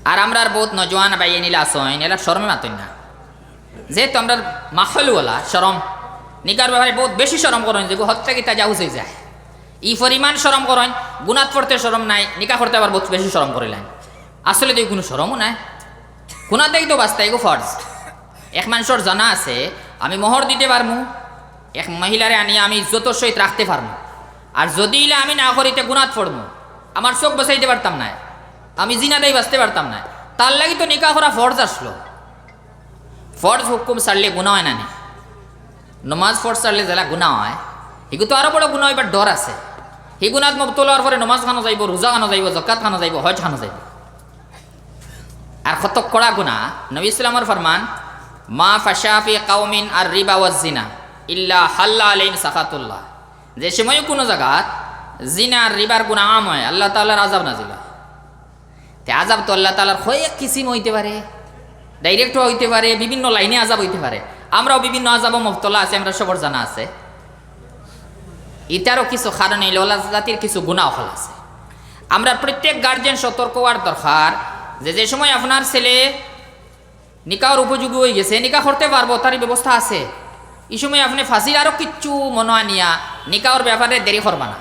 আর আমরা বহুত নজওয়ান বাইয়ে নিলা আসইন এরা শরমে মাতইন না, যেহেতু আমরা মাখলওয়ালা শরম নিকার ব্যাপারে বহুত বেশি শরম করেন, যে হত্যা কি তা যাউস হয়ে যায় ই পরিমাণ শরম করেন। গুনাত পড়তে শরম নাই, নিকা করতে আবার বহুত বেশি শরম করিলেন। আসলে তো কোনো শরমও নাই, গুনাতেই তো বাস্তা এগো ফর্জ। এক মানুষের জানা আছে আমি মোহর দিতে পারমু, এক মহিলারে আনিয়ে আমি ইজ্জতর সহিত রাখতে পারমু, আর যদি ইলা আমি না করিতে গুনাত পড়মু, আমার চোখ বসাইতে পারতাম না, আমি জিনাতেই বাঁচতে পারতাম না। তার লাগি তো নিকা করা ফর্জ আসলো। ফর্জ হুকুম সারলে গুণা হয় না নি? নমাজ ফর্জ সারলে যারা গুণা হয় এগুলো তো আরো বড় গুণা হইবার ডর আছে। সেই গুণাত মুক্ত হওয়ার পরে নমাজ খানো যাইব, রোজা খানো যাইব, জকাত খানো যাইব, হজ খানো যাইব। আর কত কড়া গুণা। নবী ইসলামের ফরমান, মা ফাশাফি কাউমিন আর রিবা ওয়াজ জিনা ইল্লা হাল্লা আলাইহিম সাখাতুল্লাহ। যে সময় কোনো জায়গাত জিনা আর রিবার গুণা আম হয়, আল্লাহ তাআলার আযাব নাজিল হয়। তে আযাব তো আল্লাহ তাআলার কয়েক কিসিম হইতে পারে, ডাইরেক্ট হইতে পারে, বিভিন্ন লাইনে আযাব হইতে পারে। আমরাও বিভিন্ন আযাব মুবতলা আছে, আমরা সবার জানা আছে। এটারও কিছু কারণে লোলা জাতির কিছু গুনাহ হল আছে। আমরা প্রত্যেক গার্জেন সতর্ক হওয়ার দরকার, যে সময় আপনার ছেলে নিকাহর উপযোগী হয়ে গেছে, নিকাহ করতে পারবো, তারই ব্যবস্থা আছে, এই সময় আপনি ফাঁসির আরও কিচ্ছু মনে নিয়া নিকাহর ব্যাপারে দেরি করবা না।